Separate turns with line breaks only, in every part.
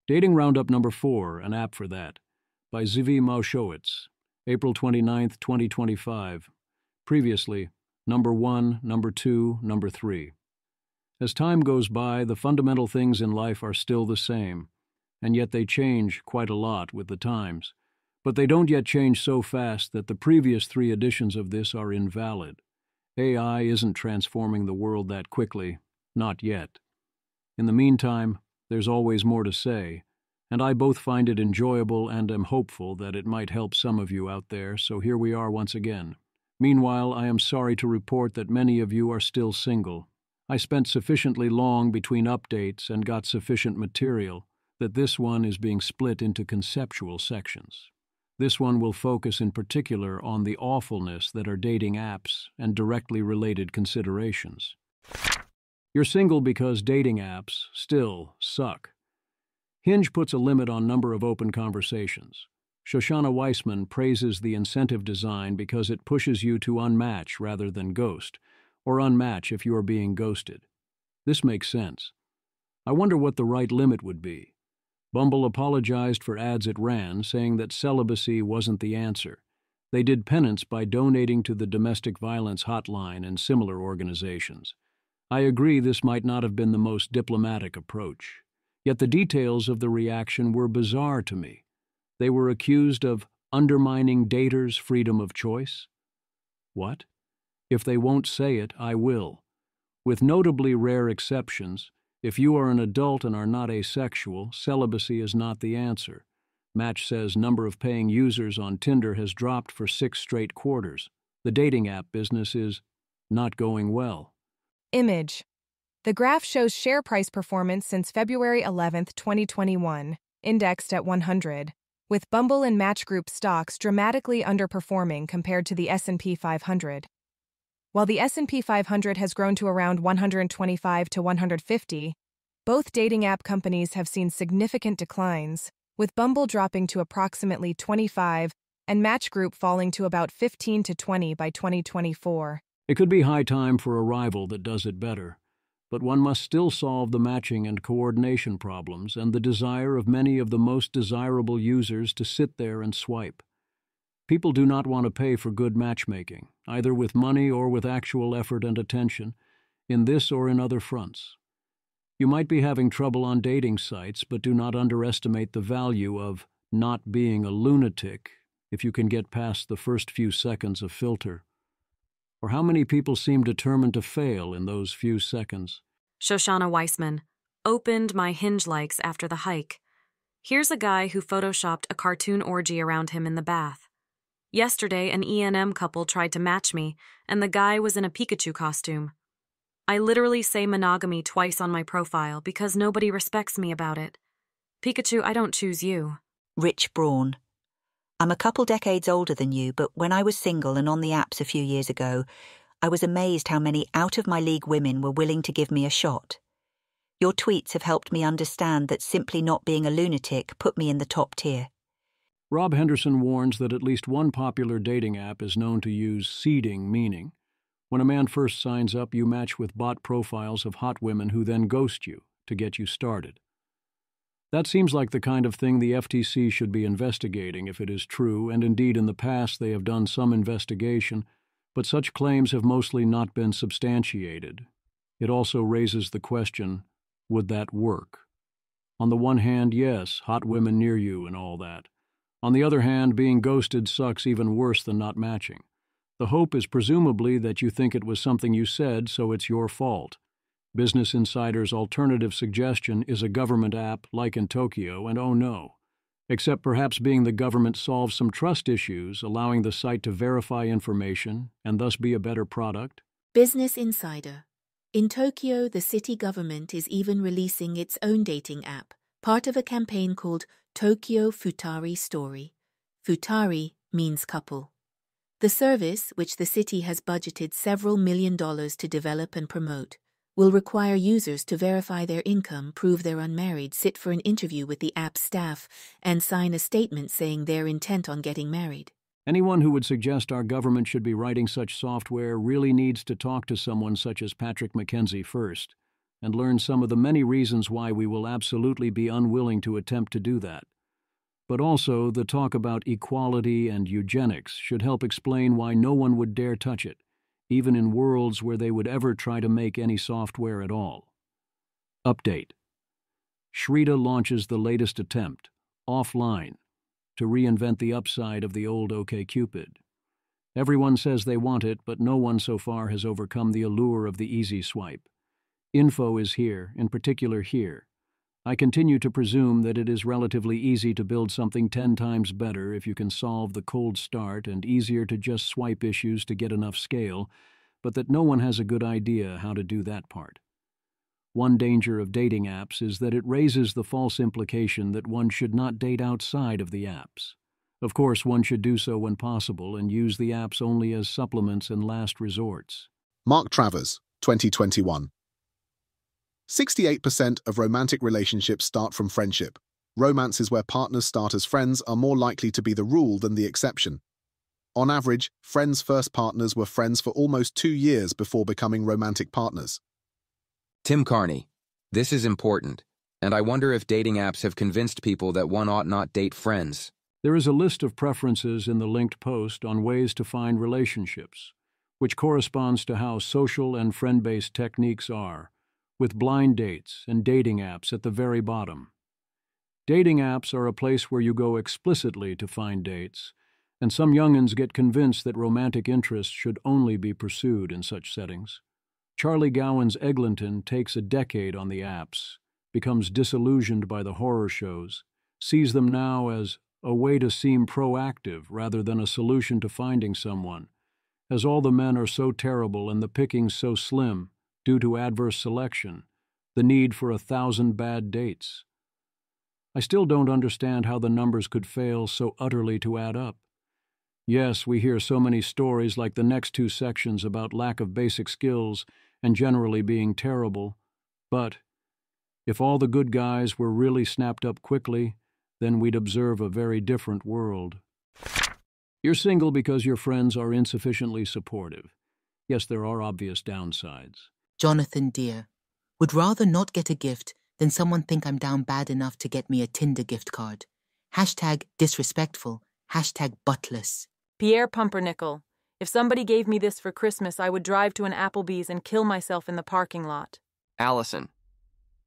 Dating Roundup number 4, an app for that, by Zvi Maushowitz, April 29, 2025. Previously, number 1, number 2, number 3. As time goes by, the fundamental things in life are still the same, and yet they change quite a lot with the times. But they don't yet change so fast that the previous 3 editions of this are invalid. AI isn't transforming the world that quickly, not yet. In the meantime, there's always more to say, and I both find it enjoyable and am hopeful that it might help some of you out there, so here we are once again. Meanwhile, I am sorry to report that many of you are still single. I spent sufficiently long between updates and got sufficient material that this one is being split into conceptual sections. This one will focus in particular on the awfulness that are dating apps and directly related considerations. You're single because dating apps still suck. Hinge puts a limit on number of open conversations. Shoshana Weissman praises the incentive design because it pushes you to unmatch rather than ghost, or unmatch if you are being ghosted. This makes sense. I wonder what the right limit would be. Bumble apologized for ads it ran, saying that celibacy wasn't the answer. They did penance by donating to the domestic violence hotline and similar organizations. I agree this might not have been the most diplomatic approach. Yet the details of the reaction were bizarre to me. They were accused of undermining daters' freedom of choice. What? If they won't say it, I will. With notably rare exceptions, if you are an adult and are not asexual, celibacy is not the answer. Match says number of paying users on Tinder has dropped for 6 straight quarters. The dating app business is not going well.
Image. The graph shows share price performance since February 11, 2021, indexed at 100, with Bumble and Match Group stocks dramatically underperforming compared to the S&P 500. While the S&P 500 has grown to around 125 to 150, both dating app companies have seen significant declines, with Bumble dropping to approximately 25 and Match Group falling to about 15 to 20 by 2024.
It could be high time for a rival that does it better, but one must still solve the matching and coordination problems and the desire of many of the most desirable users to sit there and swipe. People do not want to pay for good matchmaking, either with money or with actual effort and attention, in this or in other fronts. You might be having trouble on dating sites, but do not underestimate the value of not being a lunatic if you can get past the first few seconds of filter. Or how many people seem determined to fail in those few seconds?
Shoshana Weissman opened my Hinge likes after the hike. Here's a guy who photoshopped a cartoon orgy around him in the bath. Yesterday, an E&M couple tried to match me, and the guy was in a Pikachu costume. I literally say monogamy twice on my profile because nobody respects me about it. Pikachu, I don't choose you.
Rich Braun. I'm a couple decades older than you, but when I was single and on the apps a few years ago, I was amazed how many out-of-my-league women were willing to give me a shot. Your tweets have helped me understand that simply not being a lunatic put me in the top tier.
Rob Henderson warns that at least one popular dating app is known to use seeding, meaning when a man first signs up, you match with bot profiles of hot women who then ghost you to get you started. That seems like the kind of thing the FTC should be investigating if it is true, and indeed in the past they have done some investigation, but such claims have mostly not been substantiated. It also raises the question, would that work? On the one hand, yes, hot women near you and all that. On the other hand, being ghosted sucks even worse than not matching. The hope is presumably that you think it was something you said, so it's your fault. Business Insider's alternative suggestion is a government app like in Tokyo, and oh no. Except perhaps being the government solves some trust issues, allowing the site to verify information and thus be a better product.
Business Insider. In Tokyo, the city government is even releasing its own dating app, part of a campaign called Tokyo Futari Story. Futari means couple. The service, which the city has budgeted several $1 million to develop and promote, will require users to verify their income, prove they're unmarried, sit for an interview with the app's staff, and sign a statement saying they're intent on getting married.
Anyone who would suggest our government should be writing such software really needs to talk to someone such as Patrick McKenzie first. and learn some of the many reasons why we will absolutely be unwilling to attempt to do that. But also, the talk about equality and eugenics should help explain why no one would dare touch it, even in worlds where they would ever try to make any software at all. Update. Shrita launches the latest attempt, offline, to reinvent the upside of the old OkCupid. Everyone says they want it, but no one so far has overcome the allure of the easy swipe. Info is here, in particular here. I continue to presume that it is relatively easy to build something 10 times better if you can solve the cold start and easier to just swipe issues to get enough scale, but that no one has a good idea how to do that part. One danger of dating apps is that it raises the false implication that one should not date outside of the apps. Of course, one should do so when possible and use the apps only as supplements and last resorts.
Mark Travers, 2021. 68% of romantic relationships start from friendship. Romances where partners start as friends are more likely to be the rule than the exception. On average, friends' first partners were friends for almost 2 years before becoming romantic partners.
Tim Carney. This is important, and I wonder if dating apps have convinced people that one ought not date friends.
There is a list of preferences in the linked post on ways to find relationships, which corresponds to how social and friend-based techniques are, with blind dates and dating apps at the very bottom. Dating apps are a place where you go explicitly to find dates, and some young'uns get convinced that romantic interests should only be pursued in such settings. Charlie Gowan's Eglinton takes a decade on the apps, becomes disillusioned by the horror shows, sees them now as a way to seem proactive rather than a solution to finding someone, as all the men are so terrible and the pickings so slim, due to adverse selection, the need for 1,000 bad dates. I still don't understand how the numbers could fail so utterly to add up. Yes, we hear so many stories like the next 2 sections about lack of basic skills and generally being terrible, but if all the good guys were really snapped up quickly, then we'd observe a very different world. You're single because your friends are insufficiently supportive. Yes, there are obvious downsides.
Jonathan dear, would rather not get a gift than someone think I'm down bad enough to get me a Tinder gift card. Hashtag disrespectful. Hashtag buttless.
Pierre Pumpernickel. If somebody gave me this for Christmas, I would drive to an Applebee's and kill myself in the parking lot.
Allison.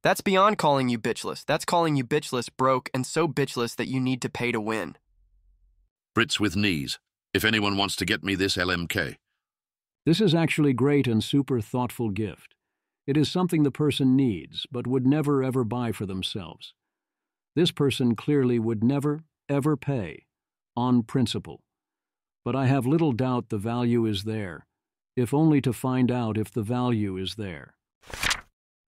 That's beyond calling you bitchless. That's calling you bitchless, broke, and so bitchless that you need to pay to win.
Brits with knees. If anyone wants to get me this LMK.
This is actually great and super thoughtful gift. It is something the person needs, but would never ever buy for themselves. This person clearly would never, ever pay, on principle. But I have little doubt the value is there, if only to find out if the value is there.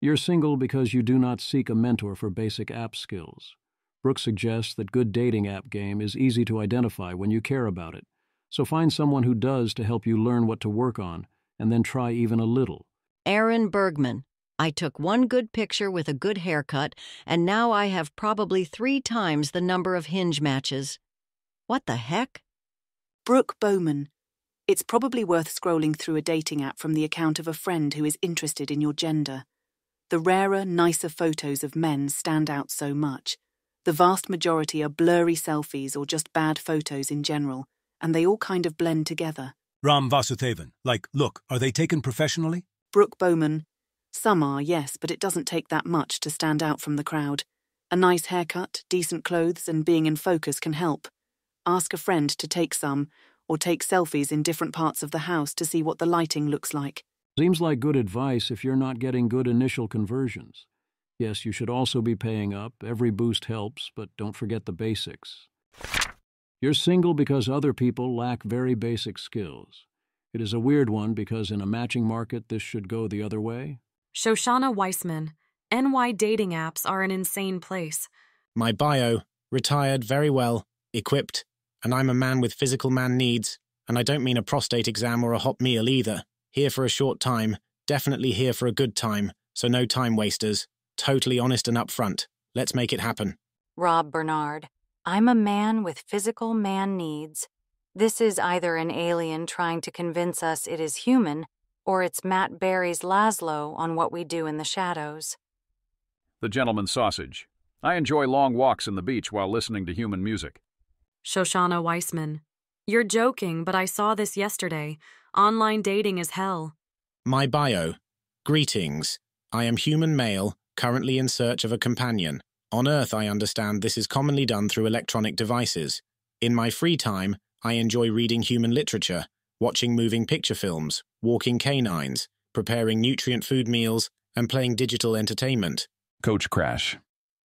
You're single because you do not seek a mentor for basic app skills. Brooke suggests that good dating app game is easy to identify when you care about it. So find someone who does to help you learn what to work on, and then try even a little.
Aaron Bergman. I took one good picture with a good haircut, and now I have probably 3 times the number of Hinge matches. What the heck?
Brooke Bowman. It's probably worth scrolling through a dating app from the account of a friend who is interested in your gender. The rarer, nicer photos of men stand out so much. The vast majority are blurry selfies or just bad photos in general, and they all kind of blend together.
Ram Vasuthevan. Like, look, are they taken professionally?
Brooke Bowman. Some are, yes, but it doesn't take that much to stand out from the crowd. A nice haircut, decent clothes, and being in focus can help. Ask a friend to take some, or take selfies in different parts of the house to see what the lighting looks like.
Seems like good advice if you're not getting good initial conversions. Yes, you should also be paying up. Every boost helps, but don't forget the basics. You're single because other people lack very basic skills. It is a weird one because in a matching market this should go the other way.
Shoshana Weissman. NY dating apps are an insane place.
My bio, retired very well, equipped, and I'm a man with physical man needs, and I don't mean a prostate exam or a hot meal either. Here for a short time, definitely here for a good time, so no time wasters. Totally honest and upfront. Let's make it happen.
Rob Bernard. I'm a man with physical man needs. This is either an alien trying to convince us it is human, or it's Matt Berry's Laszlo on What We Do in the Shadows.
The Gentleman's Sausage. I enjoy long walks in the beach while listening to human music.
Shoshana Weissman. You're joking, but I saw this yesterday. Online dating is hell.
My bio. Greetings. I am human male, currently in search of a companion. On Earth, I understand this is commonly done through electronic devices. In my free time, I enjoy reading human literature, watching moving picture films, walking canines, preparing nutrient food meals, and playing digital entertainment.
Coach Crash.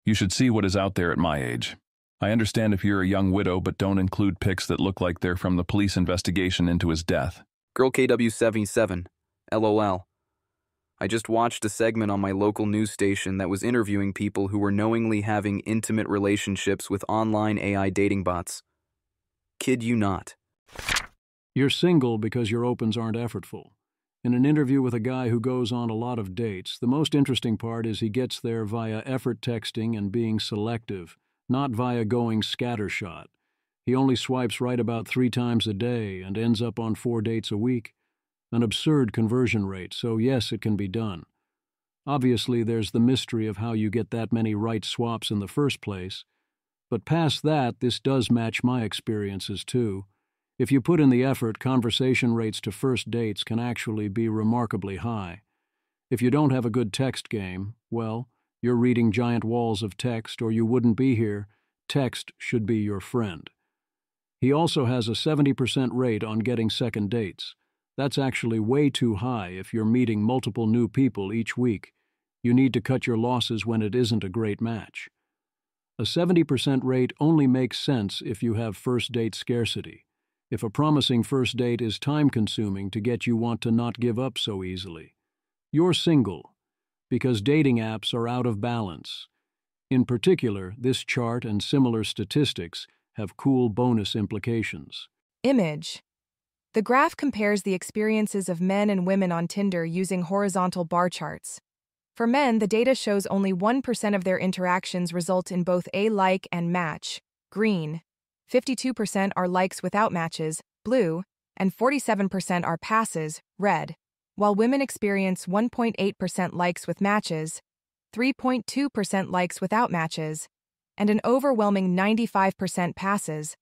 You should see what is out there at my age. I understand if you're a young widow, but don't include pics that look like they're from the police investigation into his death.
Girl KW77. LOL. I just watched a segment on my local news station that was interviewing people who were knowingly having intimate relationships with online AI dating bots. Kid you not.
You're single because your opens aren't effortful. In an interview with a guy who goes on a lot of dates, the most interesting part is he gets there via effort texting and being selective, not via going scattershot. He only swipes right about 3 times a day and ends up on 4 dates a week. An absurd conversion rate, so yes, it can be done. Obviously, there's the mystery of how you get that many right swaps in the first place. But past that, this does match my experiences too. If you put in the effort, conversation rates to first dates can actually be remarkably high. If you don't have a good text game, well, you're reading giant walls of text or you wouldn't be here. Text should be your friend. He also has a 70% rate on getting second dates. That's actually way too high if you're meeting multiple new people each week. You need to cut your losses when it isn't a great match. A 70% rate only makes sense if you have first date scarcity. If a promising first date is time-consuming to get you want to not give up so easily. You're single, because dating apps are out of balance. In particular, this chart and similar statistics have cool bonus implications.
Image. The graph compares the experiences of men and women on Tinder using horizontal bar charts. For men, the data shows only 1% of their interactions result in both a like and match, green. 52% are likes without matches, blue, and 47% are passes, red, while women experience 1.8% likes with matches, 3.2% likes without matches, and an overwhelming 95% passes,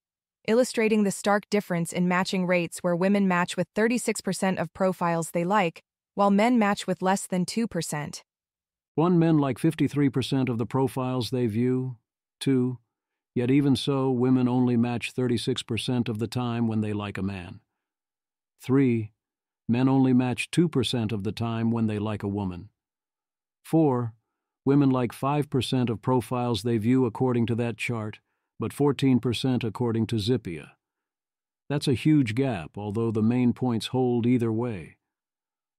illustrating the stark difference in matching rates where women match with 36% of profiles they like, while men match with less than 2%.
1. Men like 53% of the profiles they view. 2. Yet even so, women only match 36% of the time when they like a man. 3. Men only match 2% of the time when they like a woman. 4. Women like 5% of profiles they view according to that chart, but 14% according to Zippia. That's a huge gap, although the main points hold either way.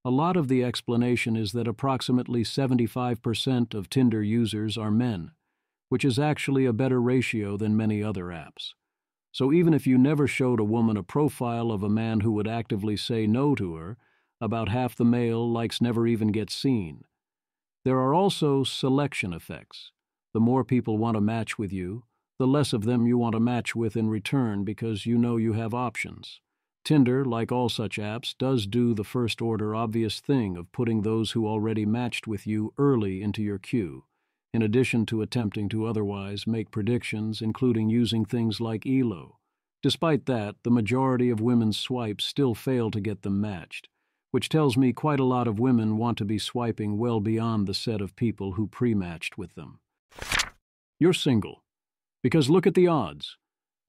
A lot of the explanation is that approximately 75% of Tinder users are men, which is actually a better ratio than many other apps. So even if you never showed a woman a profile of a man who would actively say no to her, about half the male likes never even get seen. There are also selection effects. The more people want to match with you, the less of them you want to match with in return because you know you have options. Tinder, like all such apps, does do the first-order obvious thing of putting those who already matched with you early into your queue, in addition to attempting to otherwise make predictions, including using things like ELO. Despite that, the majority of women's swipes still fail to get them matched, which tells me quite a lot of women want to be swiping well beyond the set of people who pre-matched with them. You're single. Because look at the odds.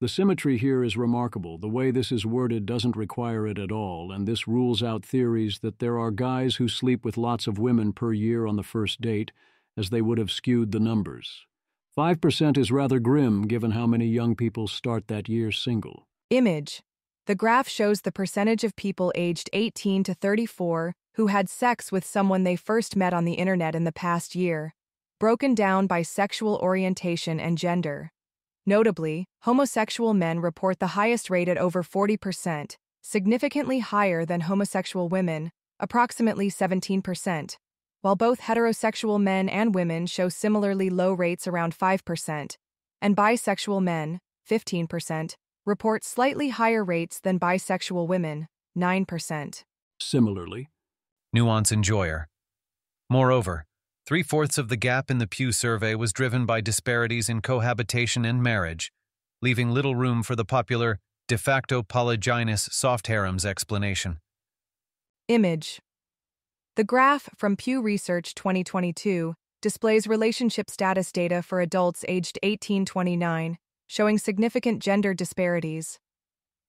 The symmetry here is remarkable. The way this is worded doesn't require it at all, and this rules out theories that there are guys who sleep with lots of women per year on the first date, as they would have skewed the numbers. 5% is rather grim given how many young people start that year single.
Image. The graph shows the percentage of people aged 18 to 34 who had sex with someone they first met on the internet in the past year, broken down by sexual orientation and gender. Notably, homosexual men report the highest rate at over 40%, significantly higher than homosexual women, approximately 17%, while both heterosexual men and women show similarly low rates around 5%, and bisexual men, 15%, report slightly higher rates than bisexual women, 9%.
Similarly,
nuance enjoyer. Moreover, 3/4 of the gap in the Pew survey was driven by disparities in cohabitation and marriage, leaving little room for the popular de facto polygynous soft harems explanation.
Image. The graph from Pew Research 2022 displays relationship status data for adults aged 18-29, showing significant gender disparities.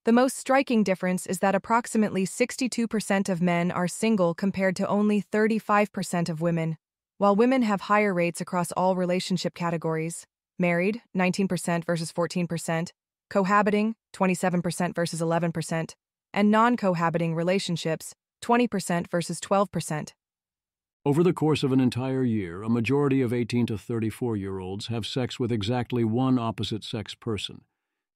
The most striking difference is that approximately 62% of men are single compared to only 35% of women, while women have higher rates across all relationship categories: married, 19% versus 14%, cohabiting, 27% versus 11%, and non-cohabiting relationships, 20% versus 12%.
Over the course of an entire year, a majority of 18 to 34-year-olds have sex with exactly one opposite-sex person,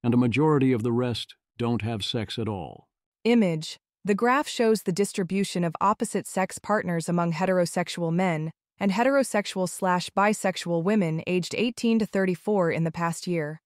and a majority of the rest don't have sex at all.
Image. The graph shows the distribution of opposite-sex partners among heterosexual men and heterosexual/bisexual women aged 18 to 34 in the past year.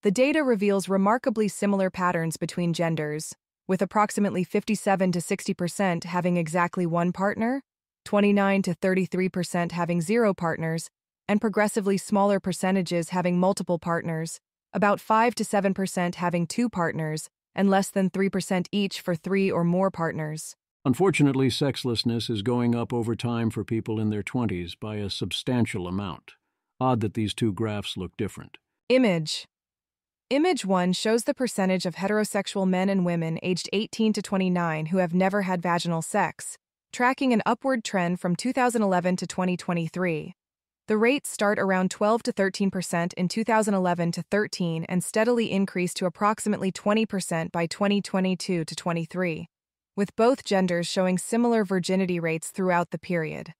The data reveals remarkably similar patterns between genders, with approximately 57 to 60% having exactly one partner, 29 to 33% having 0 partners, and progressively smaller percentages having multiple partners, about 5 to 7% having 2 partners, and less than 3% each for 3 or more partners.
Unfortunately, sexlessness is going up over time for people in their 20s by a substantial amount. Odd that these two graphs look different.
Image. Image 1 shows the percentage of heterosexual men and women aged 18 to 29 who have never had vaginal sex, tracking an upward trend from 2011 to 2023. The rates start around 12 to 13% in 2011 to 13 and steadily increase to approximately 20% by 2022 to 23, with both genders showing similar virginity rates throughout the period.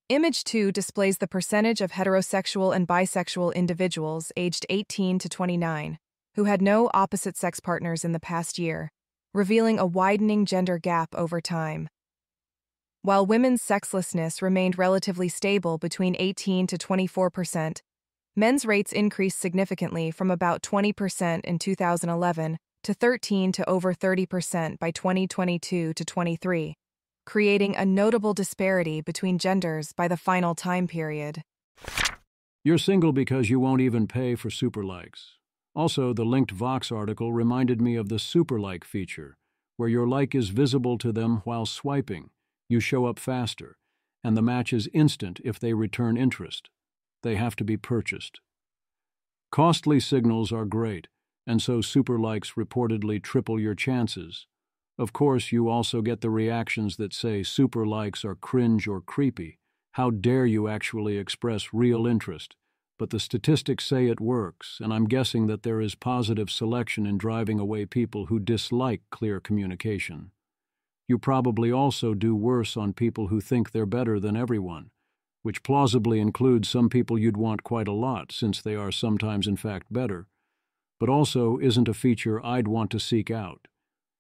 Image 2 displays the percentage of heterosexual and bisexual individuals aged 18 to 29 who had no opposite-sex partners in the past year, revealing a widening gender gap over time. While women's sexlessness remained relatively stable between 18 to 24%, men's rates increased significantly from about 20% in 2011 to 13 to over 30% by 2022 to 23, creating a notable disparity between genders by the final time period.
You're single because you won't even pay for super likes. Also, the linked Vox article reminded me of the super like feature, where your like is visible to them while swiping. You show up faster, and the match is instant if they return interest. They have to be purchased. Costly signals are great, and so super likes reportedly triple your chances. Of course, you also get the reactions that say super likes are cringe or creepy. How dare you actually express real interest? But the statistics say it works, and I'm guessing that there is positive selection in driving away people who dislike clear communication. You probably also do worse on people who think they're better than everyone, which plausibly includes some people you'd want quite a lot, since they are sometimes in fact better, but also isn't a feature I'd want to seek out.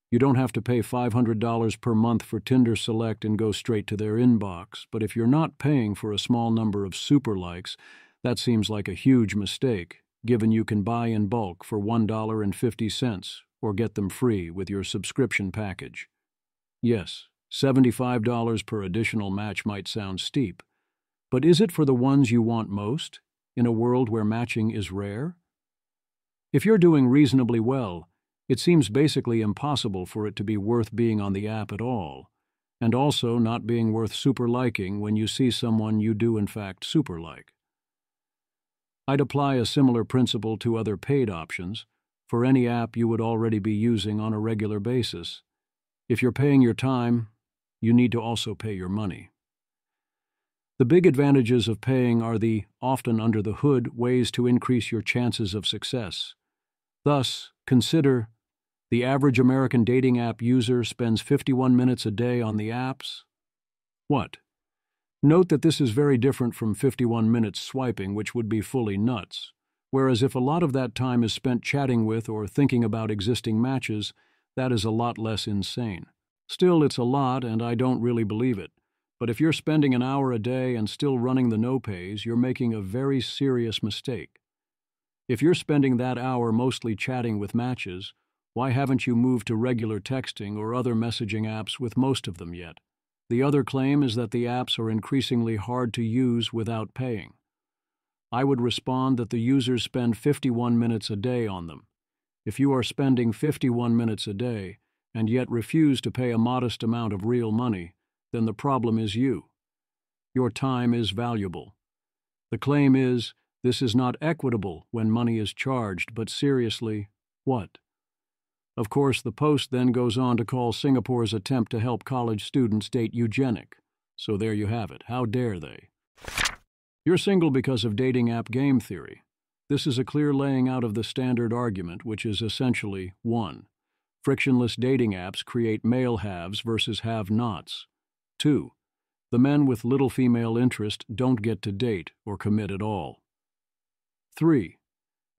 You don't have to pay $500 per month for Tinder Select and go straight to their inbox, but if you're not paying for a small number of super likes, that seems like a huge mistake, given you can buy in bulk for $1.50 or get them free with your subscription package. Yes, $75 per additional match might sound steep, but is it for the ones you want most, in a world where matching is rare? If you're doing reasonably well, it seems basically impossible for it to be worth being on the app at all, and also not being worth super liking when you see someone you do in fact super like. I'd apply a similar principle to other paid options, for any app you would already be using on a regular basis. If you're paying your time, you need to also pay your money. The big advantages of paying are the, often under the hood, ways to increase your chances of success. Thus, consider the average American dating app user spends 51 minutes a day on the apps. What? Note that this is very different from 51 minutes swiping, which would be fully nuts, whereas if a lot of that time is spent chatting with or thinking about existing matches, that is a lot less insane. Still, it's a lot, and I don't really believe it. But if you're spending an hour a day and still running the no-pays, you're making a very serious mistake. If you're spending that hour mostly chatting with matches, why haven't you moved to regular texting or other messaging apps with most of them yet? The other claim is that the apps are increasingly hard to use without paying. I would respond that the users spend 51 minutes a day on them. If you are spending 51 minutes a day and yet refuse to pay a modest amount of real money, then the problem is you. Your time is valuable. The claim is, this is not equitable when money is charged, but seriously, what? Of course, the Post then goes on to call Singapore's attempt to help college students date eugenic. So there you have it. How dare they? You're single because of dating app game theory. This is a clear laying out of the standard argument, which is essentially 1. Frictionless dating apps create male haves versus have-nots. 2. The men with little female interest don't get to date or commit at all. 3.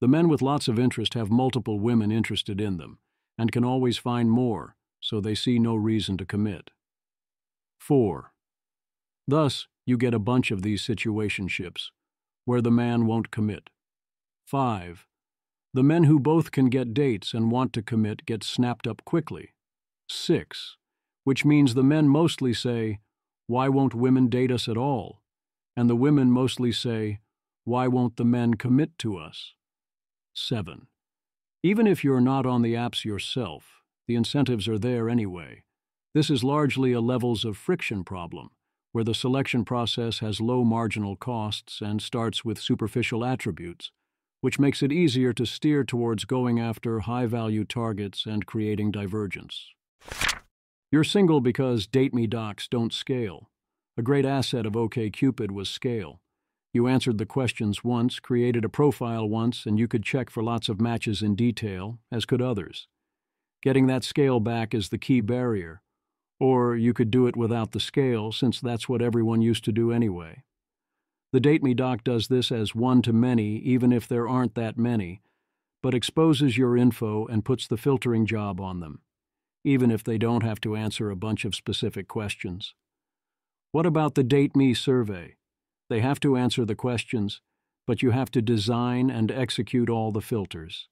The men with lots of interest have multiple women interested in them and can always find more, so they see no reason to commit. 4. Thus, you get a bunch of these situationships, where the man won't commit. 5. The men who both can get dates and want to commit get snapped up quickly. 6. Which means the men mostly say, "Why won't women date us at all?" And the women mostly say, "Why won't the men commit to us?" 7. Even if you're not on the apps yourself, the incentives are there anyway. This is largely a levels of friction problem, where the selection process has low marginal costs and starts with superficial attributes, which makes it easier to steer towards going after high-value targets and creating divergence. You're single because Date Me docs don't scale. A great asset of OkCupid was scale. You answered the questions once, created a profile once, and you could check for lots of matches in detail, as could others. Getting that scale back is the key barrier. Or you could do it without the scale, since that's what everyone used to do anyway. The Date Me doc does this as one-to-many, even if there aren't that many, but exposes your info and puts the filtering job on them, even if they don't have to answer a bunch of specific questions. What about the Date Me survey? They have to answer the questions, but you have to design and execute all the filters.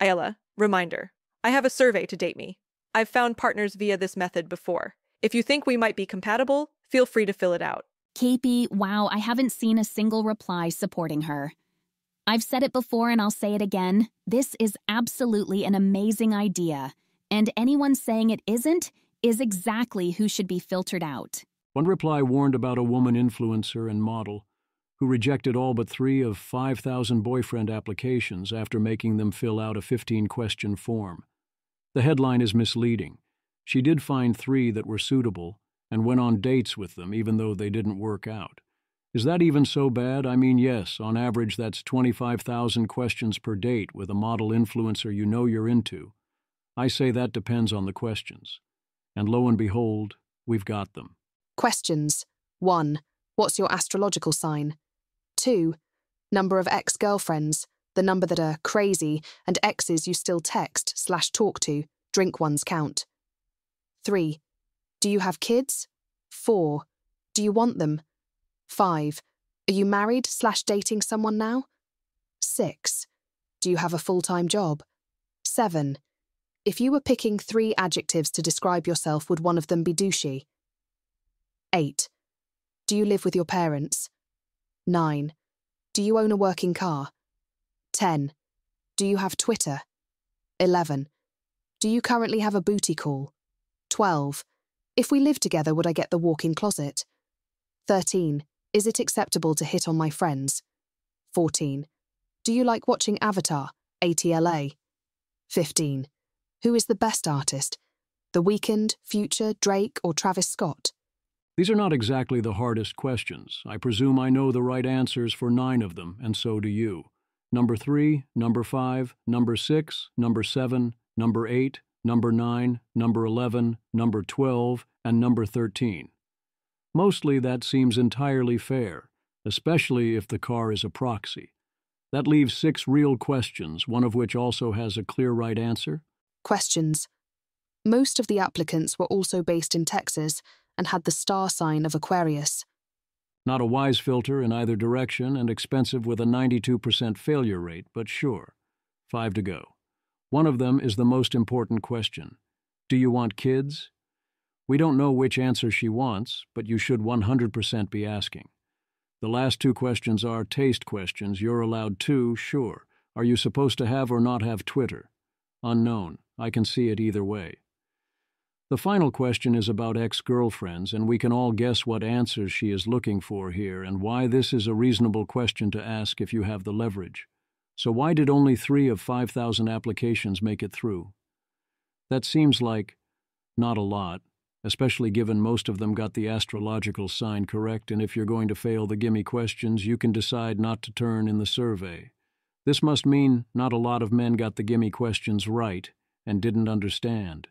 Ayala, reminder. I have a survey to Date Me. I've found partners via this method before. If you think we might be compatible, feel free to fill it out.
KP, wow, I haven't seen a single reply supporting her. I've said it before and I'll say it again. This is absolutely an amazing idea. And anyone saying it isn't is exactly who should be filtered out.
One reply warned about a woman influencer and model who rejected all but 3 of 5,000 boyfriend applications after making them fill out a 15-question form. The headline is misleading. She did find 3 that were suitable and went on dates with them even though they didn't work out. Is that even so bad? I mean, yes, on average that's 25,000 questions per date with a model influencer you know you're into. I say that depends on the questions. And lo and behold, we've got them.
Questions. 1. What's your astrological sign? 2. Number of ex-girlfriends, the number that are crazy, and exes you still text/talk to, drink ones count. 3. Do you have kids? 4. Do you want them? 5. Are you married/dating someone now? 6. Do you have a full-time job? 7. If you were picking 3 adjectives to describe yourself, would one of them be douchey? 8. Do you live with your parents? 9. Do you own a working car? 10. Do you have Twitter? 11. Do you currently have a booty call? 12. If we live together, would I get the walk-in closet? 13. Is it acceptable to hit on my friends? 14. Do you like watching Avatar, ATLA? 15. Who is the best artist? The Weeknd, Future, Drake, or Travis Scott?
These are not exactly the hardest questions. I presume I know the right answers for 9 of them, and so do you. Number 3, number 5, number 6, number 7, number 8, number 9, number 11, number 12, and number 13. Mostly that seems entirely fair, especially if the car is a proxy. That leaves 6 real questions, one of which also has a clear right answer.
Questions. Most of the applicants were also based in Texas and had the star sign of Aquarius.
Not a wise filter in either direction and expensive with a 92% failure rate, but sure. 5 to go. One of them is the most important question. Do you want kids? We don't know which answer she wants, but you should 100% be asking. The last two questions are taste questions. You're allowed two, sure. Are you supposed to have or not have Twitter? Unknown. I can see it either way. The final question is about ex-girlfriends, and we can all guess what answers she is looking for here and why this is a reasonable question to ask if you have the leverage. So why did only 3 of 5,000 applications make it through? That seems like not a lot, especially given most of them got the astrological sign correct, and if you're going to fail the gimme questions, you can decide not to turn in the survey. This must mean not a lot of men got the gimme questions right and didn't understand.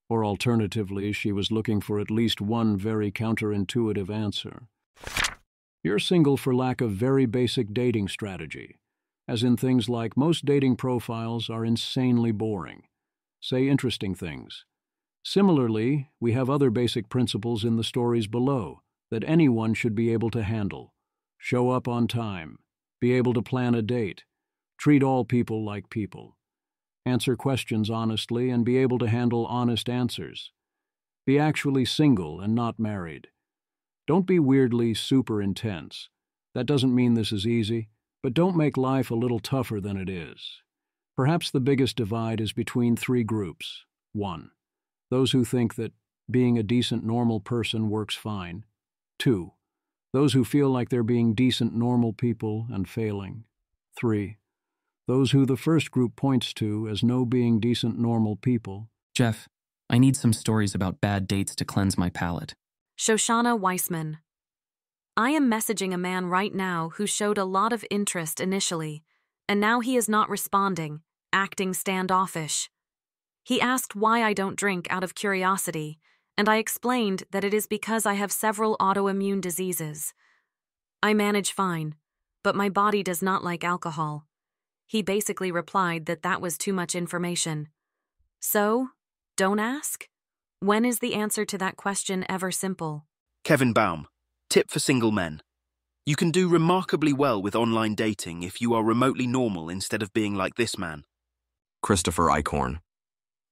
Or alternatively, she was looking for at least one very counterintuitive answer. You're single for lack of very basic dating strategy, as in things like most dating profiles are insanely boring. Say interesting things. Similarly, we have other basic principles in the stories below that anyone should be able to handle. Show up on time, be able to plan a date, treat all people like people, answer questions honestly and be able to handle honest answers. Be actually single and not married. Don't be weirdly super intense. That doesn't mean this is easy, but don't make life a little tougher than it is. Perhaps the biggest divide is between 3 groups. 1. Those who think that being a decent normal person works fine. 2. Those who feel like they're being decent normal people and failing. 3. Those who the first group points to as no being decent normal people.
Jeff, I need some stories about bad dates to cleanse my palate.
Shoshana Weissman. I am messaging a man right now who showed a lot of interest initially, and now he is not responding, acting standoffish. He asked why I don't drink out of curiosity, and I explained that it is because I have several autoimmune diseases. I manage fine, but my body does not like alcohol. He basically replied that that was too much information. So, don't ask? When is the answer to that question ever simple?
Kevin Baum, tip for single men. You can do remarkably well with online dating if you are remotely normal instead of being like this man.
Christopher Eichhorn.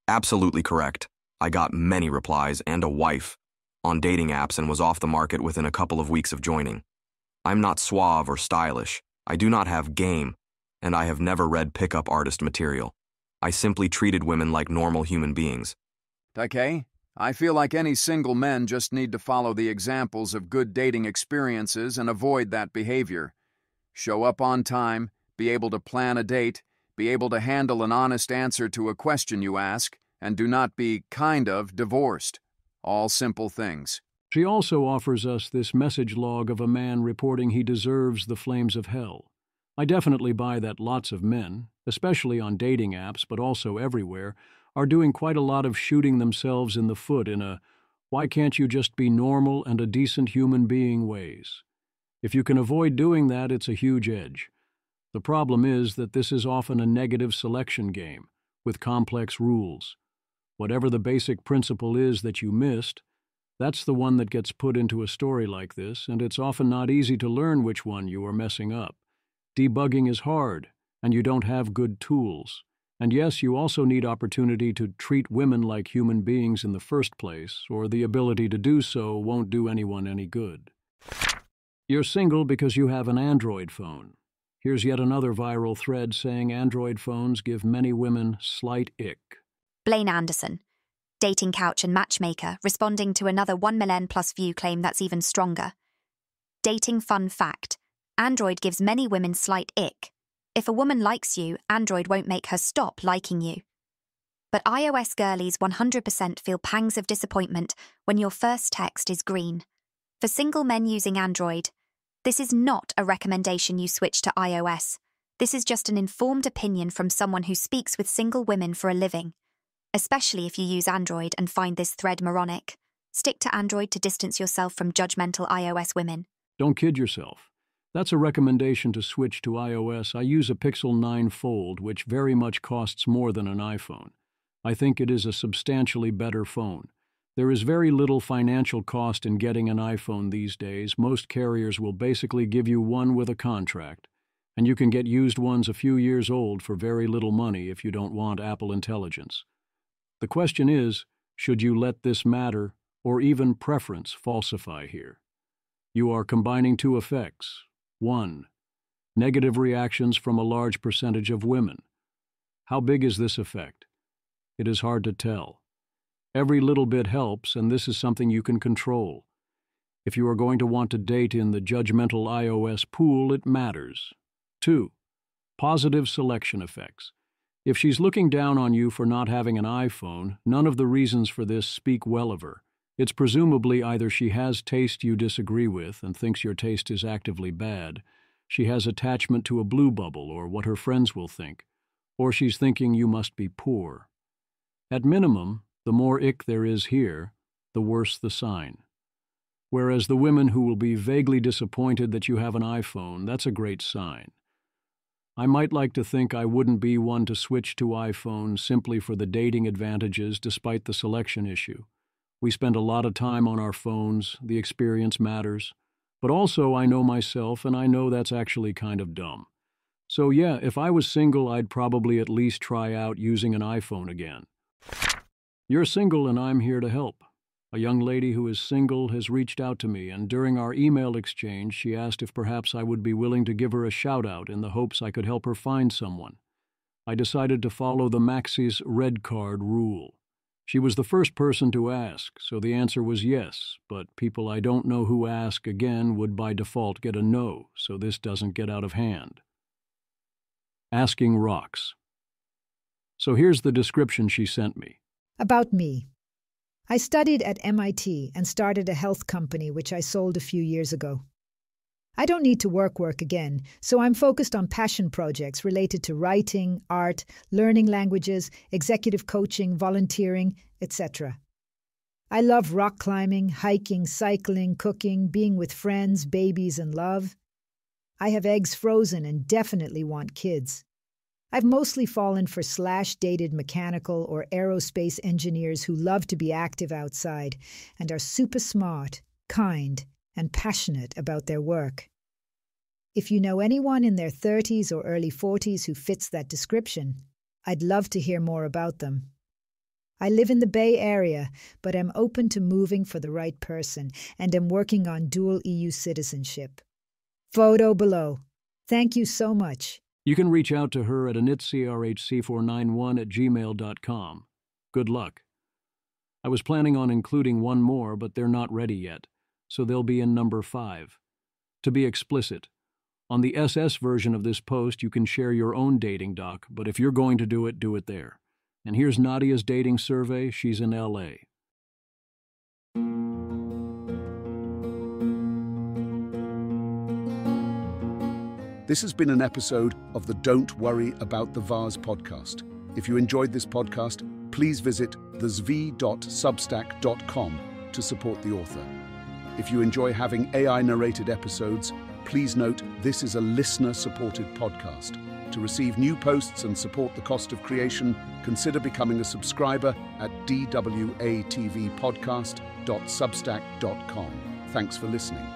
Absolutely correct. I got many replies and a wife on dating apps and was off the market within a couple of weeks of joining. I'm not suave or stylish. I do not have game, and I have never read pickup artist material. I simply treated women like normal human beings.
Okay, I feel like any single men just need to follow the examples of good dating experiences and avoid that behavior. Show up on time, be able to plan a date, be able to handle an honest answer to a question you ask, and do not be kind of divorced. All simple things.
She also offers us this message log of a man reporting he deserves the flames of hell. I definitely buy that lots of men, especially on dating apps, but also everywhere, are doing quite a lot of shooting themselves in the foot in a why can't you just be normal and a decent human being ways. If you can avoid doing that, it's a huge edge. The problem is that this is often a negative selection game, with complex rules. Whatever the basic principle is that you missed, that's the one that gets put into a story like this, and it's often not easy to learn which one you are messing up. Debugging is hard, and you don't have good tools. And yes, you also need opportunity to treat women like human beings in the first place, or the ability to do so won't do anyone any good. You're single because you have an Android phone. Here's yet another viral thread saying Android phones give many women slight ick.
Blaine Anderson, dating couch and matchmaker, responding to another 1 million plus view claim that's even stronger. Dating fun fact. Android gives many women slight ick. If a woman likes you, Android won't make her stop liking you. But iOS girlies 100% feel pangs of disappointment when your first text is green. For single men using Android, this is not a recommendation you switch to iOS. This is just an informed opinion from someone who speaks with single women for a living. Especially if you use Android and find this thread moronic. Stick to Android to distance yourself from judgmental iOS women.
Don't kid yourself. That's a recommendation to switch to iOS. I use a Pixel 9 Fold, which very much costs more than an iPhone. I think it is a substantially better phone. There is very little financial cost in getting an iPhone these days. Most carriers will basically give you one with a contract, and you can get used ones a few years old for very little money if you don't want Apple Intelligence. The question is, should you let this matter or even preference falsify here. You are combining two effects. 1. Negative reactions from a large percentage of women. How big is this effect? It is hard to tell. Every little bit helps, and this is something you can control. If you are going to want to date in the judgmental iOS pool, it matters. 2. Positive selection effects. If she's looking down on you for not having an iPhone, none of the reasons for this speak well of her. It's presumably either she has taste you disagree with and thinks your taste is actively bad, she has attachment to a blue bubble or what her friends will think, or she's thinking you must be poor. At minimum, the more ick there is here, the worse the sign. Whereas the women who will be vaguely disappointed that you have an iPhone, that's a great sign. I might like to think I wouldn't be one to switch to iPhone simply for the dating advantages despite the selection issue. We spend a lot of time on our phones, the experience matters. But also I know myself and I know that's actually kind of dumb. So yeah, if I was single, I'd probably at least try out using an iPhone again. You're single and I'm here to help. A young lady who is single has reached out to me, and during our email exchange, she asked if perhaps I would be willing to give her a shout-out in the hopes I could help her find someone. I decided to follow the Maxie's red card rule. She was the first person to ask, so the answer was yes, but people I don't know who ask again would by default get a no, so this doesn't get out of hand. Asking rocks. So here's the description she sent me.
About me. I studied at MIT and started a health company which I sold a few years ago. I don't need to work again, so I'm focused on passion projects related to writing, art, learning languages, executive coaching, volunteering, etc. I love rock climbing, hiking, cycling, cooking, being with friends, babies, and love. I have eggs frozen and definitely want kids. I've mostly fallen for /dated mechanical or aerospace engineers who love to be active outside and are super smart, kind, and passionate about their work. If you know anyone in their 30s or early 40s who fits that description, I'd love to hear more about them. I live in the Bay Area, but am open to moving for the right person and am working on dual EU citizenship. Photo below. Thank you so much.
You can reach out to her at anitzcrhc491@gmail.com. Good luck. I was planning on including one more, but they're not ready yet, so they'll be in number 5. To be explicit, on the SS version of this post you can share your own dating doc, but if you're going to do it there. And here's Nadia's dating survey. She's in LA.
This has been an episode of the Don't Worry About the Vase podcast. If you enjoyed this podcast, please visit thezv.substack.com to support the author. If you enjoy having AI-narrated episodes, please note this is a listener-supported podcast. To receive new posts and support the cost of creation, consider becoming a subscriber at dwatvpodcast.substack.com. Thanks for listening.